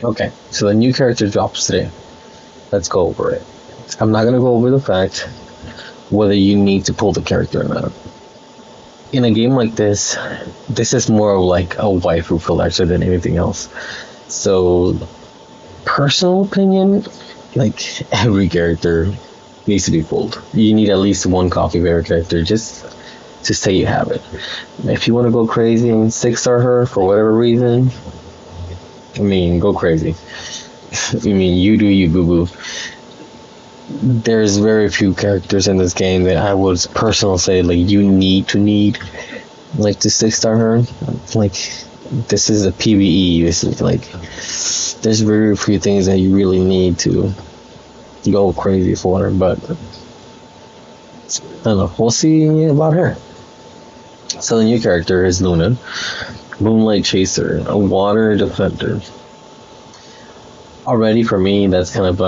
Okay, so the new character drops today. Let's go over it. I'm not gonna go over the fact whether you need to pull the character or not. In a game like this is more of like a waifu collector than anything else. So, personal opinion, like every character needs to be pulled. You need at least one copy of every character just to say you have it. If you want to go crazy and 6-star her for whatever reason, I mean, go crazy. I mean, you do you, boo boo. There's very few characters in this game that I would personally say like you need like to 6-star her. Like this is a PvE. This is like there's very few things that you really need to go crazy for. But I don't know. We'll see about her. So the new character is Luna, Moonlight Chaser, a water defender. Already for me, that's kind of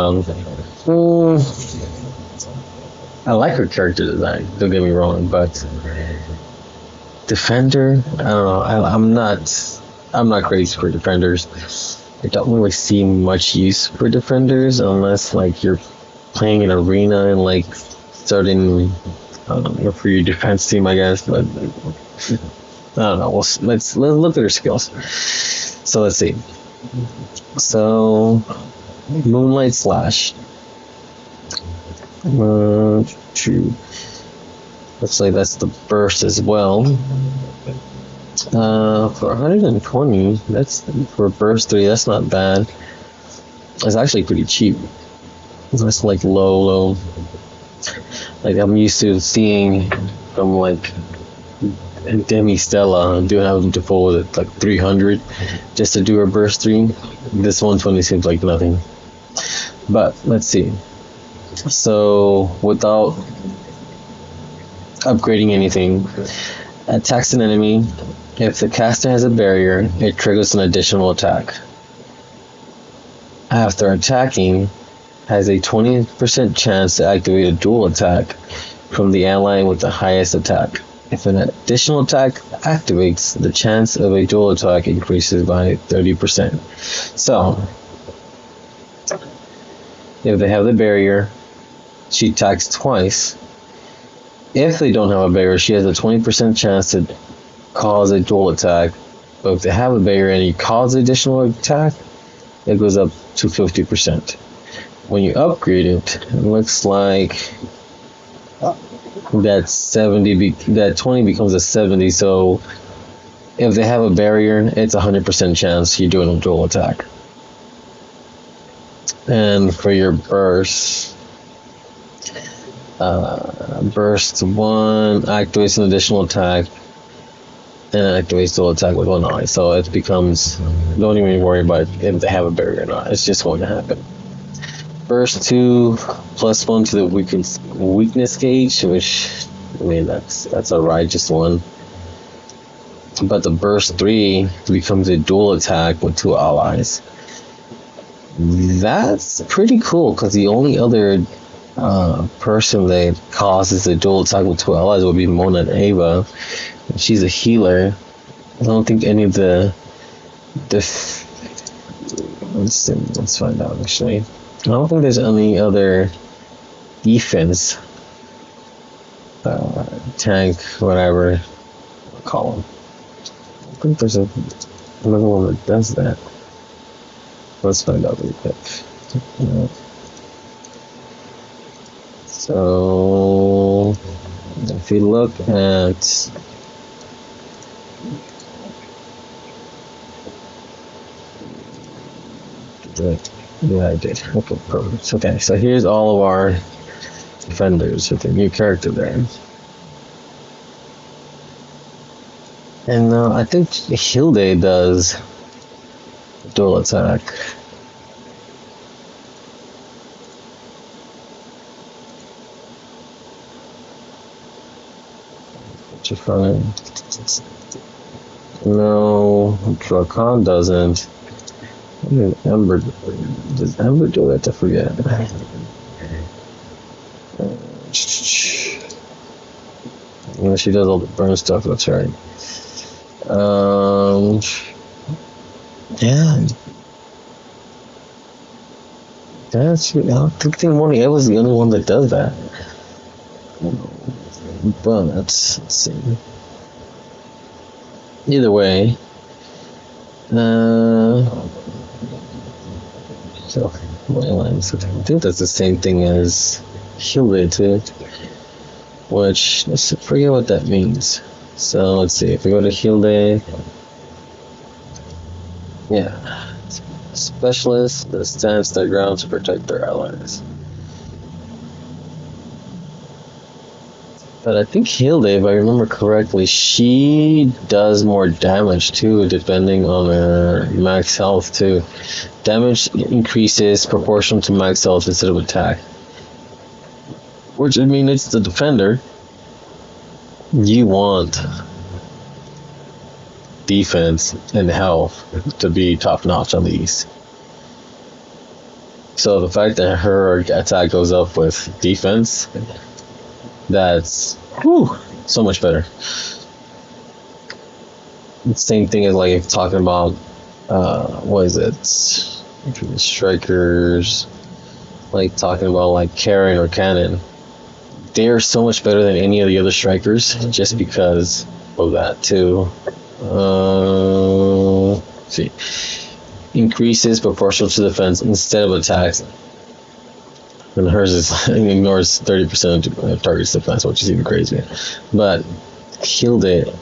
I like her character design. Don't get me wrong, but defender, I don't know. I'm not crazy for defenders. I don't really see much use for defenders unless like you're playing an arena and like starting for your defense team, I guess. But I don't know. Let's look at her skills. So let's see. So Moonlight Slash. True. Looks like that's the burst as well. For 120, that's for burst 3. That's not bad. It's actually pretty cheap. That's like low. Like I'm used to seeing from like Demi Stella doing having to pull with like 300 just to do her burst 3. This 120 seems like nothing. But let's see. So without upgrading anything, attacks an enemy. If the caster has a barrier, it triggers an additional attack. After attacking, has a 20% chance to activate a dual attack from the ally with the highest attack. If an additional attack activates, the chance of a dual attack increases by 30%. So, if they have the barrier, she attacks twice. If they don't have a barrier, she has a 20% chance to cause a dual attack. But if they have a barrier and you cause an additional attack, it goes up to 50%. When you upgrade it, it looks like that 20 becomes a 70. So if they have a barrier, it's 100% chance you're doing a dual attack. And for your burst, burst 1 activates an additional attack and activates dual attack with 1 eye. So it becomes, don't even worry about if they have a barrier or not, it's just going to happen. Burst 2 plus 1 to the weakness gauge, which I mean that's a righteous one. But the burst 3 becomes a dual attack with 2 allies. That's pretty cool because the only other person that causes a dual attack with 2 allies would be Mona and Ava. She's a healer. I don't think any of the let's find out actually. I don't think there's any other defense tank, whatever call them. I think there's another one that does that. Let's find out really quick. So if you look at yeah, I did. Okay, perfect. Okay, so here's all of our defenders with a new character there. And I think Hilde does dual attack. No, Drakan doesn't. Ember, does Ember do it? I forget. Yeah, she does all the burn stuff, that's right. Yeah. That's I don't think Moni was the only one that does that. But let's see. Either way, uh, so my lines. I think that's the same thing as Hilde too. Which let's forget what that means. So let's see. If we go to Hilde, yeah, specialist that stands their ground to protect their allies. But I think Hilde, if I remember correctly, she does more damage too, depending on her max health too. Damage increases proportional to max health instead of attack. Which I mean, it's the defender. You want defense and health to be top notch on these. So the fact that her attack goes up with defense, that's so much better. Same thing as like if talking about what is it? Strikers, like talking about like Karen or Cannon. They are so much better than any of the other strikers just because of that too. See, increases proportional to defense instead of attacks. And hers is ignores 30% of target's defense, which is even crazier. But Hilde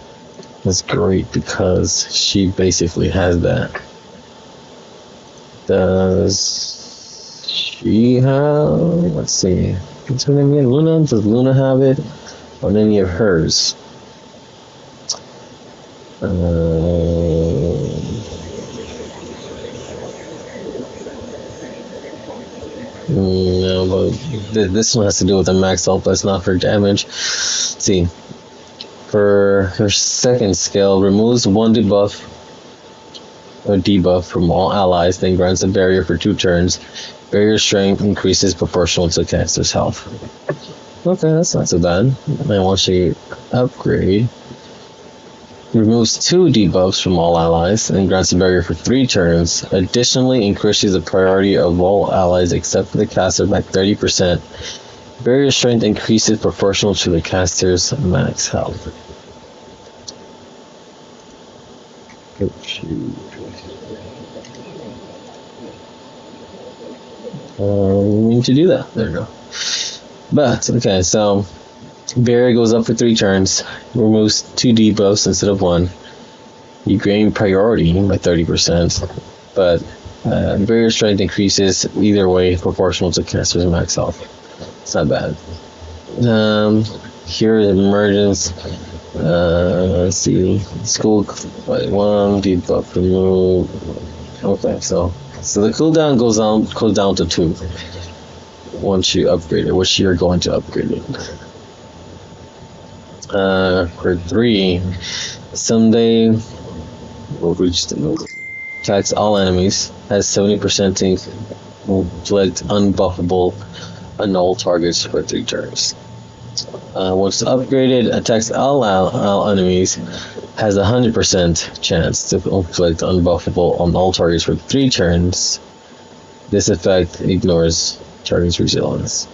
is great because she basically has that. Does she have? Let's see. What's her name again? Luna? Does Luna have it on any of hers? No, but this one has to do with the max health, but it's not for damage. Let's see. For her second skill, removes one debuff or debuff from all allies, then grants a barrier for 2 turns. Barrier strength increases proportional to caster's health. Okay, that's not so bad. And once you upgrade, removes 2 debuffs from all allies and grants a barrier for 3 turns. Additionally, increases the priority of all allies except for the caster by 30%. Barrier strength increases proportional to the caster's max health. We need to do that. There you go. But, okay, so barrier goes up for 3 turns, removes 2 debuffs instead of 1. You gain priority by 30%, but barrier strength increases either way proportional to caster's max health. It's not bad. Here is emergence. Let's see. School by 1 debuff remove. Okay, so the cooldown goes down to 2 once you upgrade it, which you're going to upgrade it. For 3, someday we'll reach the moon. Attacks all enemies, has 70% to inflict unbuffable annull targets for 3 turns. Once upgraded, attacks all enemies, has a 100% chance to inflict unbuffable on all targets for 3 turns. This effect ignores target's resilience.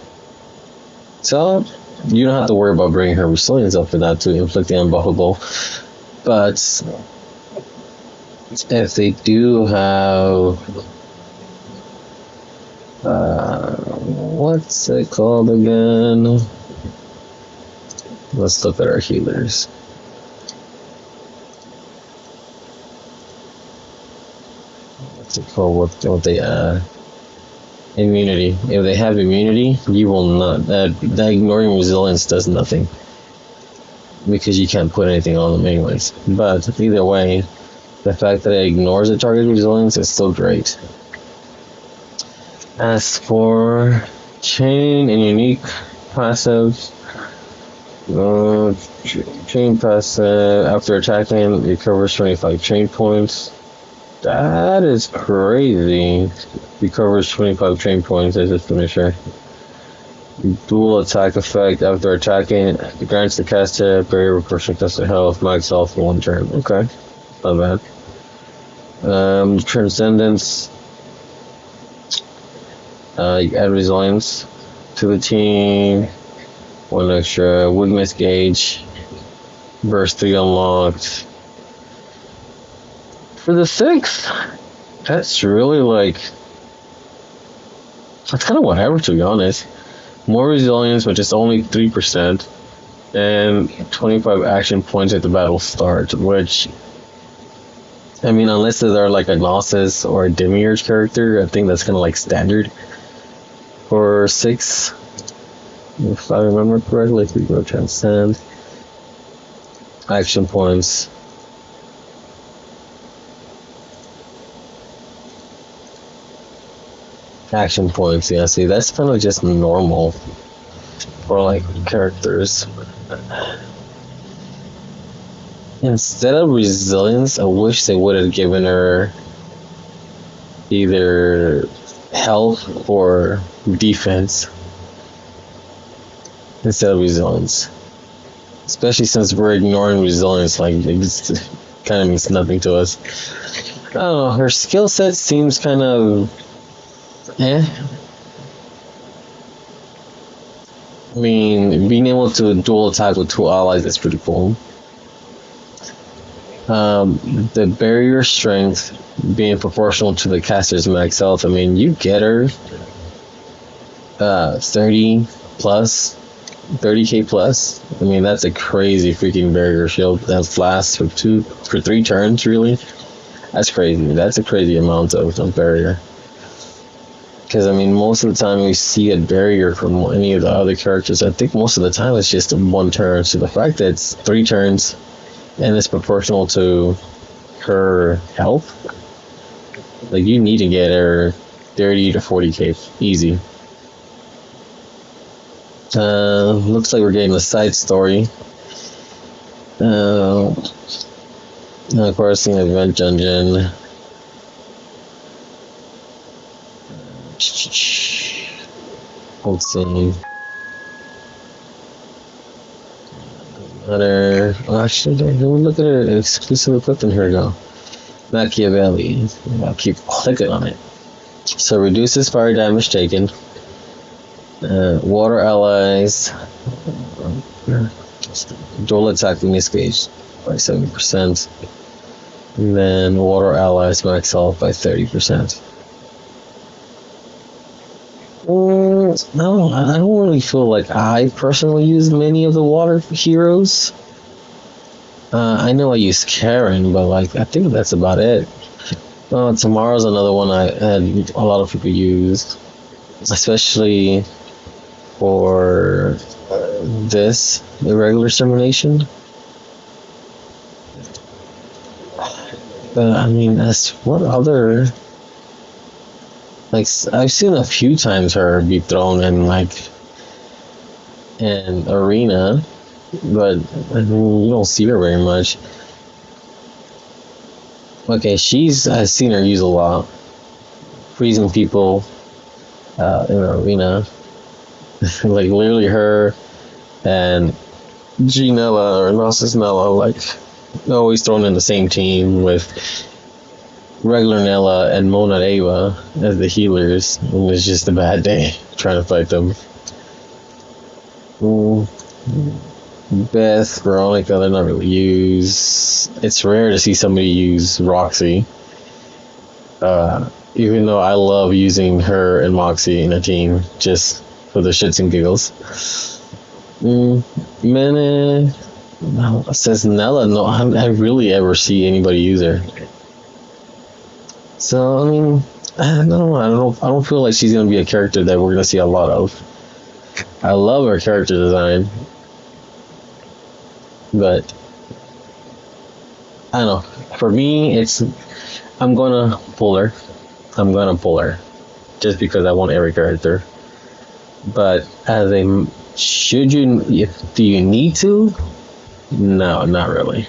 So, you don't have to worry about bringing her resilience up for that to inflict the unbuffable. But if they do have what's it called again? Let's look at our healers. What's it called? What they immunity. If they have immunity, you will not. That ignoring resilience does nothing because you can't put anything on them anyways. But either way, the fact that it ignores the target resilience is still great. As for chain and unique passives, chain passive after attacking recovers 25 chain points. That is crazy. Recovers 25 chain points as its finisher. Dual attack effect after attacking grants the caster barrier proportional caster health, max health for 1 turn. Okay, not bad. Transcendence. You add resilience to the team. One extra weakness gauge. Burst 3 unlocked. For the 6th, that's really like. That's kind of whatever, to be honest. More resilience, but just only 3%. And 25 action points at the battle start, which. I mean, unless they're like a Gnosis or a Demiurge character, I think that's kind of like standard for 6. If I remember correctly, if we go transcend. Action points. Action points, yeah, see, that's kind of just normal for like characters. Instead of resilience, I wish they would have given her either health or defense instead of resilience. Especially since we're ignoring resilience, like it just kind of means nothing to us. I don't know, her skill set seems kind of eh. I mean, being able to dual attack with 2 allies is pretty cool. The barrier strength being proportional to the caster's max health. I mean, you get her 30 plus, 30k plus. I mean, that's a crazy freaking barrier shield that lasts for 3 turns. Really, that's crazy. That's a crazy amount of barrier. Because I mean, most of the time we see a barrier from any of the other characters. I think most of the time it's just 1 turn. So the fact that it's 3 turns and it's proportional to her health, like you need to get her 30 to 40k easy. Looks like we're getting a side story. Of course, the event dungeon. Let's see. Actually, don't look at her exclusive equipment. Here we go. Machiavelli. I'll keep clicking on it. So reduces fire damage taken. Water allies. Dual attack weakness gauge by 70%. And then water allies max health by 30%. No, I don't really feel like I personally use many of the water heroes. I know I use Karen, but like I think that's about it. Tomorrow's another one I had a lot of people use, especially for this irregular termination. But I mean, as what other? Like I've seen a few times her be thrown in like an arena, but I mean, you don't see her very much. Okay, I've seen her use a lot, freezing people in an arena. Like literally her and Ginella or Gnosis Nella, like always thrown in the same team with regular Nella and Mona Ava as the healers. It was just a bad day trying to fight them. Beth, Veronica, they're not really used. It's rare to see somebody use Roxy. Even though I love using her and Moxie in a team just for the shits and giggles. Mene says Nella. No, I rarely ever see anybody use her. So I mean, I don't feel like she's gonna be a character that we're gonna see a lot of. I love her character design, but I don't know. For me, I'm gonna pull her. Just because I want every character. But do you need to? No, not really.